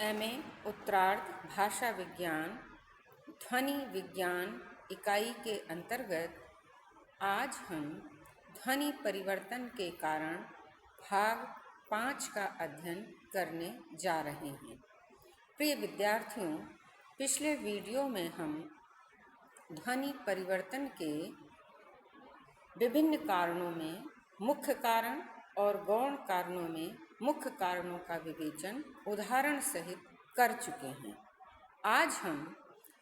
MA उत्तरार्ध भाषा विज्ञान ध्वनि विज्ञान इकाई के अंतर्गत आज हम ध्वनि परिवर्तन के कारण भाग 5 का अध्ययन करने जा रहे हैं। प्रिय विद्यार्थियों, पिछले वीडियो में हम ध्वनि परिवर्तन के विभिन्न कारणों में मुख्य कारण और गौण कारणों में मुख्य कारणों का विवेचन उदाहरण सहित कर चुके हैं। आज हम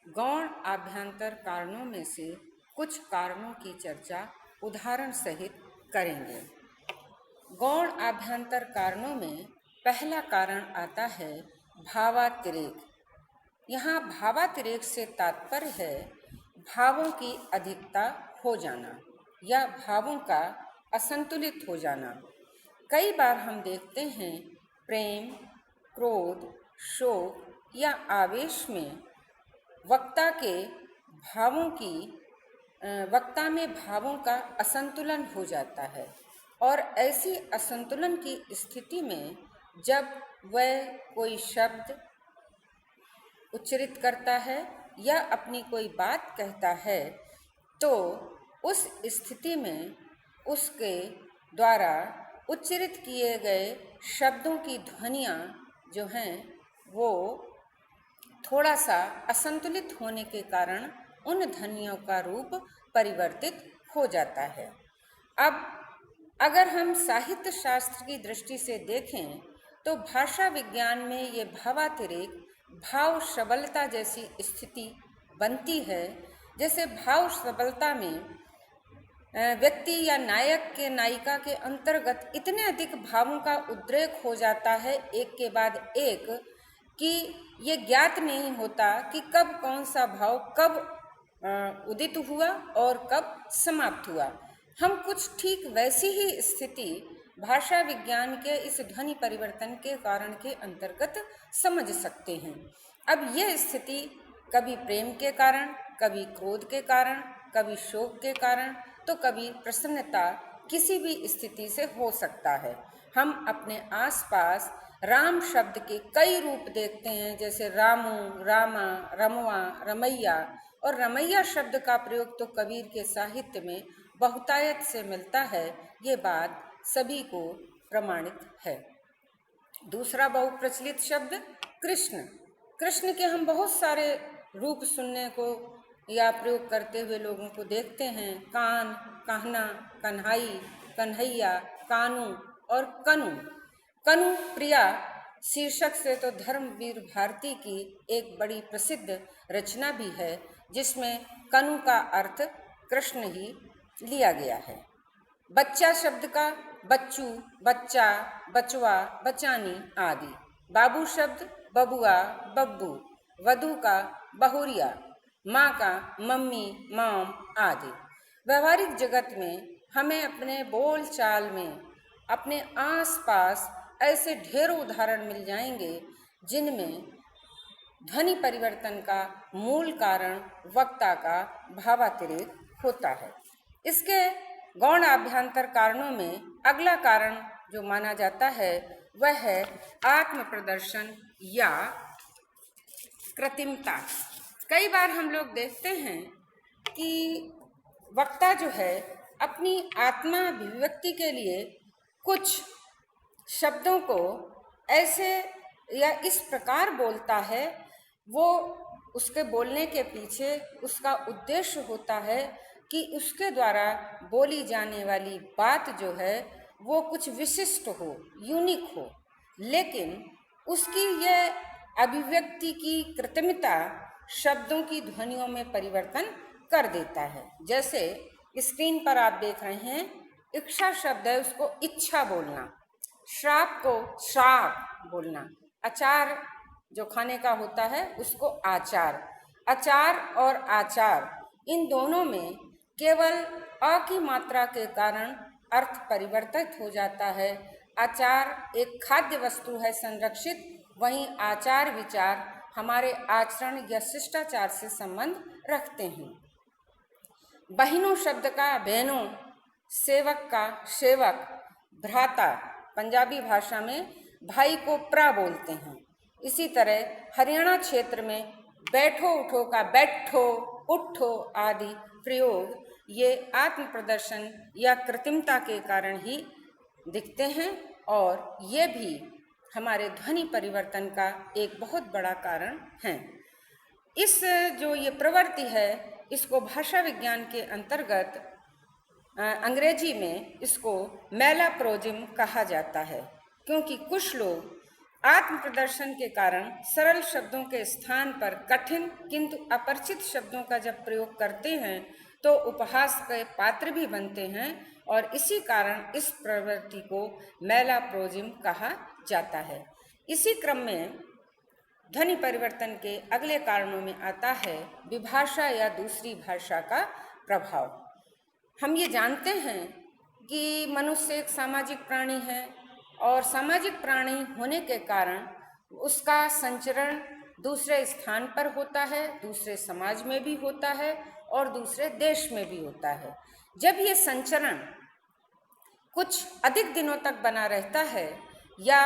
गौण आभ्यंतर कारणों में से कुछ कारणों की चर्चा उदाहरण सहित करेंगे। गौण आभ्यंतर कारणों में पहला कारण आता है भावातिरेक। यहाँ भावातिरेक से तात्पर्य है भावों की अधिकता हो जाना या भावों का असंतुलित हो जाना। कई बार हम देखते हैं प्रेम, क्रोध, शोक या आवेश में वक्ता में भावों का असंतुलन हो जाता है और ऐसी असंतुलन की स्थिति में जब वह कोई शब्द उच्चरित करता है या अपनी कोई बात कहता है तो उस स्थिति में उसके द्वारा उच्चरित किए गए शब्दों की ध्वनियाँ जो हैं वो थोड़ा सा असंतुलित होने के कारण उन ध्वनियों का रूप परिवर्तित हो जाता है। अब अगर हम साहित्य शास्त्र की दृष्टि से देखें तो भाषा विज्ञान में ये भावातिरेक भाव सबलता जैसी स्थिति बनती है। जैसे भाव सबलता में व्यक्ति या नायक के नायिका के अंतर्गत इतने अधिक भावों का उद्रेक हो जाता है एक के बाद एक कि ये ज्ञात नहीं होता कि कब कौन सा भाव कब उदित हुआ और कब समाप्त हुआ। हम कुछ ठीक वैसी ही स्थिति भाषा विज्ञान के इस ध्वनि परिवर्तन के कारण के अंतर्गत समझ सकते हैं। अब यह स्थिति कभी प्रेम के कारण, कभी क्रोध के कारण, कभी शोक के कारण तो कभी प्रसन्नता किसी भी स्थिति से हो सकता है। हम अपने आसपास राम शब्द के कई रूप देखते हैं, जैसे रामू, रामा, रमवा, रमैया। और रमैया शब्द का प्रयोग तो कबीर के साहित्य में बहुतायत से मिलता है। ये बात सभी को प्रमाणित है। दूसरा बहुप्रचलित शब्द कृष्ण। कृष्ण के हम बहुत सारे रूप सुनने को या प्रयोग करते हुए लोगों को देखते हैं। कान, कहना, कन्हाई, कन्हैया, कानू और कनु। कनु प्रिया शीर्षक से तो धर्मवीर भारती की एक बड़ी प्रसिद्ध रचना भी है जिसमें कनु का अर्थ कृष्ण ही लिया गया है। बच्चा शब्द का बच्चू, बच्चा, बचवा, बचानी आदि। बाबू शब्द बबुआ, बब्बू। वधू का बहुरिया, माँ का मम्मी, मॉम आदि। व्यवहारिक जगत में हमें अपने बोल चाल में अपने आसपास ऐसे ढेरों उदाहरण मिल जाएंगे जिनमें ध्वनि परिवर्तन का मूल कारण वक्ता का भावातिरेक होता है। इसके गौण आभ्यंतर कारणों में अगला कारण जो माना जाता है वह है आत्म प्रदर्शन या कृत्रिमता। कई बार हम लोग देखते हैं कि वक्ता जो है अपनी आत्मा अभिव्यक्ति के लिए कुछ शब्दों को ऐसे या इस प्रकार बोलता है, वो उसके बोलने के पीछे उसका उद्देश्य होता है कि उसके द्वारा बोली जाने वाली बात जो है वो कुछ विशिष्ट हो, यूनिक हो। लेकिन उसकी यह अभिव्यक्ति की कृत्रिमता शब्दों की ध्वनियों में परिवर्तन कर देता है। जैसे स्क्रीन पर आप देख रहे हैं, इच्छा शब्द है, उसको इच्छा बोलना। श्राप को श्राप बोलना। अचार जो खाने का होता है उसको आचार। अचार और आचार इन दोनों में केवल अ की मात्रा के कारण अर्थ परिवर्तित हो जाता है। आचार एक खाद्य वस्तु है संरक्षित, वहीं आचार विचार हमारे आचरण या शिष्टाचार से संबंध रखते हैं। बहनों शब्द का बहनों, सेवक का सेवक, भ्राता पंजाबी भाषा में भाई को प्रा बोलते हैं। इसी तरह हरियाणा क्षेत्र में बैठो उठो का बैठो उठो आदि प्रयोग ये आत्म प्रदर्शन या कृत्रिमता के कारण ही दिखते हैं और ये भी हमारे ध्वनि परिवर्तन का एक बहुत बड़ा कारण है। इस जो ये प्रवृत्ति है इसको भाषा विज्ञान के अंतर्गत अंग्रेजी में इसको मैलाप्रोजिम कहा जाता है, क्योंकि कुछ लोग आत्म प्रदर्शन के कारण सरल शब्दों के स्थान पर कठिन किंतु अपरिचित शब्दों का जब प्रयोग करते हैं तो उपहास के पात्र भी बनते हैं और इसी कारण इस प्रवृत्ति को मैलाप्रोजिम कहा जाता है। इसी क्रम में ध्वनि परिवर्तन के अगले कारणों में आता है विभाषा या दूसरी भाषा का प्रभाव। हम ये जानते हैं कि मनुष्य एक सामाजिक प्राणी है और सामाजिक प्राणी होने के कारण उसका संचरण दूसरे स्थान पर होता है, दूसरे समाज में भी होता है और दूसरे देश में भी होता है। जब ये संचरण कुछ अधिक दिनों तक बना रहता है या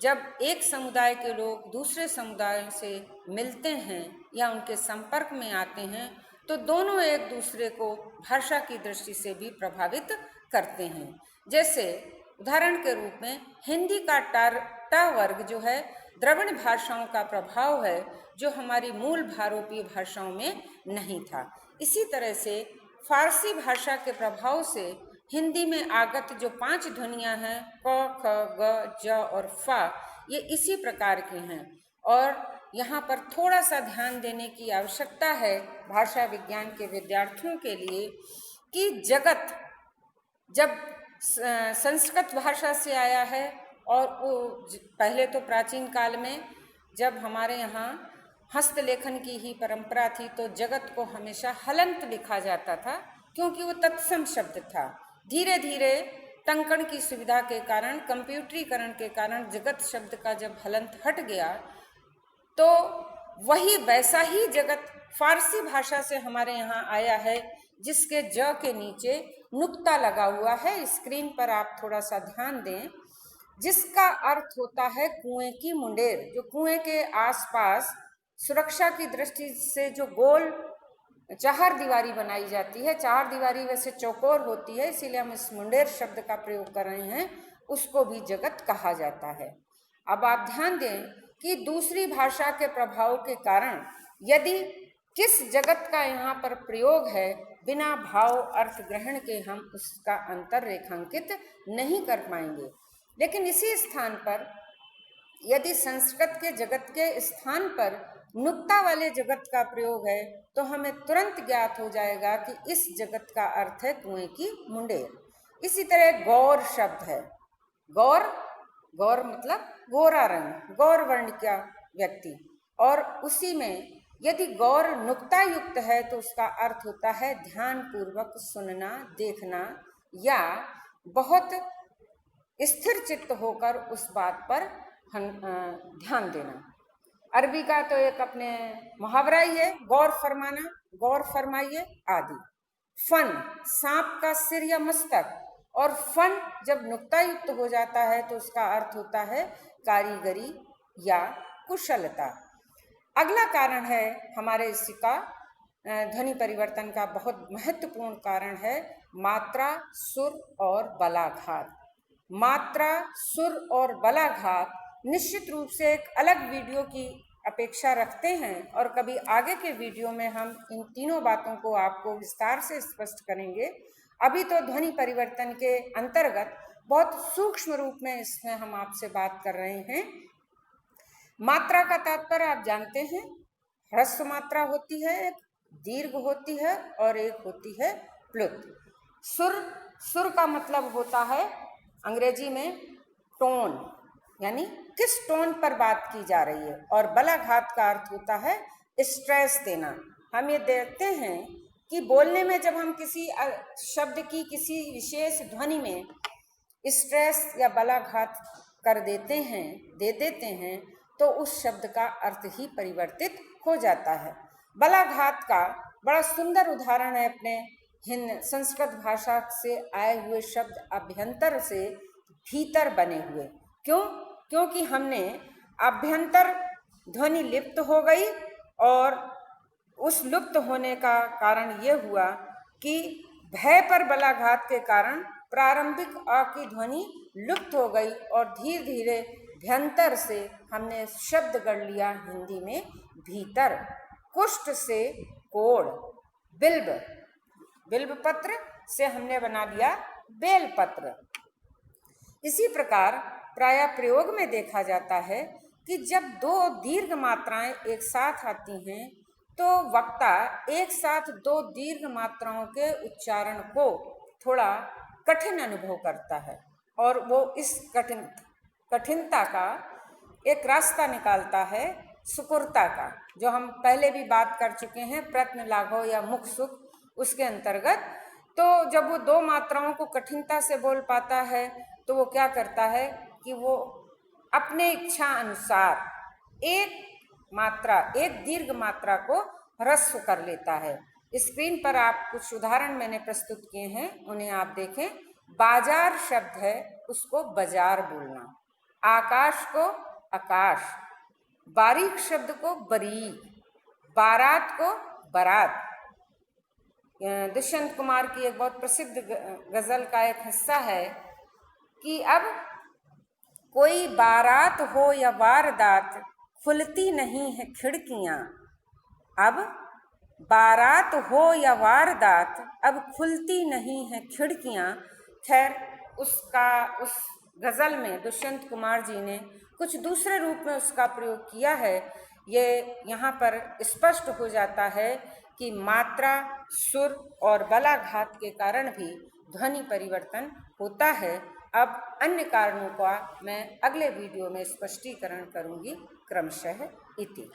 जब एक समुदाय के लोग दूसरे समुदाय से मिलते हैं या उनके संपर्क में आते हैं तो दोनों एक दूसरे को भाषा की दृष्टि से भी प्रभावित करते हैं। जैसे उदाहरण के रूप में हिंदी का टा वर्ग जो है द्रविड़ भाषाओं का प्रभाव है जो हमारी मूल भारोपीय भाषाओं में नहीं था। इसी तरह से फारसी भाषा के प्रभाव से हिंदी में आगत जो 5 ध्वनियाँ हैं क, ख, ग, ज और फा, ये इसी प्रकार की हैं और यहाँ पर थोड़ा सा ध्यान देने की आवश्यकता है भाषा विज्ञान के विद्यार्थियों के लिए कि जगत जब संस्कृत भाषा से आया है और वो पहले तो प्राचीन काल में जब हमारे यहाँ हस्तलेखन की ही परंपरा थी तो जगत को हमेशा हलंत लिखा जाता था क्योंकि वो तत्सम शब्द था। धीरे धीरे टंकण की सुविधा के कारण, कंप्यूटरीकरण के कारण जगत शब्द का जब हलंत हट गया तो वही वैसा ही जगत फारसी भाषा से हमारे यहाँ आया है जिसके ज के नीचे नुक्ता लगा हुआ है। स्क्रीन पर आप थोड़ा सा ध्यान दें, जिसका अर्थ होता है कुएं की मुंडेर। जो कुएं के आसपास सुरक्षा की दृष्टि से जो गोल चार दीवारी बनाई जाती है, चार दीवारी वैसे चौकोर होती है इसीलिए हम इस मुंडेर शब्द का प्रयोग कर रहे हैं, उसको भी जगत कहा जाता है। अब आप ध्यान दें कि दूसरी भाषा के प्रभाव के कारण यदि किस जगत का यहाँ पर प्रयोग है बिना भाव अर्थ ग्रहण के हम उसका अंतर रेखांकित नहीं कर पाएंगे। लेकिन इसी स्थान पर यदि संस्कृत के जगत के स्थान पर नुक्ता वाले जगत का प्रयोग है तो हमें तुरंत ज्ञात हो जाएगा कि इस जगत का अर्थ है कुएं की मुंडेर। इसी तरह गौर शब्द है, गौर, गौर मतलब गोरा रंग, गौर वर्ण का व्यक्ति, और उसी में यदि गौर नुक्ता युक्त है तो उसका अर्थ होता है ध्यान पूर्वक सुनना, देखना या बहुत स्थिर चित्त होकर उस बात पर ध्यान देना। अरबी का तो एक अपने मुहावरा ही है, गौर फरमाना, गौर फरमाइए आदि। फन, सांप का सिर या मस्तक, और फन जब नुक्ता युक्त हो जाता है तो उसका अर्थ होता है कारीगरी या कुशलता। अगला कारण है हमारे इसका ध्वनि परिवर्तन का बहुत महत्वपूर्ण कारण है मात्रा, सुर और बलाघात। मात्रा, सुर और बलाघात निश्चित रूप से एक अलग वीडियो की अपेक्षा रखते हैं और कभी आगे के वीडियो में हम इन तीनों बातों को आपको विस्तार से स्पष्ट करेंगे। अभी तो ध्वनि परिवर्तन के अंतर्गत बहुत सूक्ष्म रूप में इसमें हम आपसे बात कर रहे हैं। मात्रा का तात्पर्य आप जानते हैं, ह्रस्व मात्रा होती है, एक दीर्घ होती है और एक होती है प्लुत। सुर, सुर का मतलब होता है अंग्रेजी में टोन, यानी किस टोन पर बात की जा रही है, और बलाघात का अर्थ होता है स्ट्रेस देना। हम ये देखते हैं कि बोलने में जब हम किसी शब्द की किसी विशेष ध्वनि में स्ट्रेस या बलाघात कर देते हैं, दे देते हैं, तो उस शब्द का अर्थ ही परिवर्तित हो जाता है। बलाघात का बड़ा सुंदर उदाहरण है अपने संस्कृत भाषा से आए हुए शब्द अभ्यंतर से भीतर बने हुए। क्यों? क्योंकि हमने अभ्यंतर ध्वनि लिप्त हो गई और उस लुप्त होने का कारण ये हुआ कि भय पर बलाघात के कारण प्रारंभिक अ की ध्वनि लुप्त हो गई और धीरे धीरे भ्यंतर से हमने शब्द गढ़ लिया हिंदी में भीतर। कुष्ठ से कोढ़, बिल्ब, बिल्ब पत्र से हमने बना लिया बेलपत्र। इसी प्रकार प्राय प्रयोग में देखा जाता है कि जब दो दीर्घ मात्राएं एक साथ आती हैं तो वक्ता एक साथ दो दीर्घ मात्राओं के उच्चारण को थोड़ा कठिन अनुभव करता है और वो इस कठिनता का एक रास्ता निकालता है सुकुरता का, जो हम पहले भी बात कर चुके हैं, प्रत्न लाघव या मुख सुख, उसके अंतर्गत। तो जब वो दो मात्राओं को कठिनता से बोल पाता है तो वो क्या करता है कि वो अपने इच्छा अनुसार एक मात्रा, एक दीर्घ मात्रा को ह्रस्व कर लेता है। स्क्रीन पर आप कुछ उदाहरण मैंने प्रस्तुत किए हैं, उन्हें आप देखें। बाजार शब्द है, उसको बाजार बोलना। आकाश को आकाश, बारीक शब्द को बरीक, बारात को बारात। दुष्यंत कुमार की एक बहुत प्रसिद्ध गजल का एक हिस्सा है कि अब कोई बारात हो या वारदात, खुलती नहीं है खिड़कियां। अब बारात हो या वारदात, अब खुलती नहीं है खिड़कियां। खैर, उस गजल में दुष्यंत कुमार जी ने कुछ दूसरे रूप में उसका प्रयोग किया है। ये यहाँ पर स्पष्ट हो जाता है कि मात्रा, सुर और बलाघात के कारण भी ध्वनि परिवर्तन होता है। अब अन्य कारणों का मैं अगले वीडियो में स्पष्टीकरण करूँगी क्रमशः इति।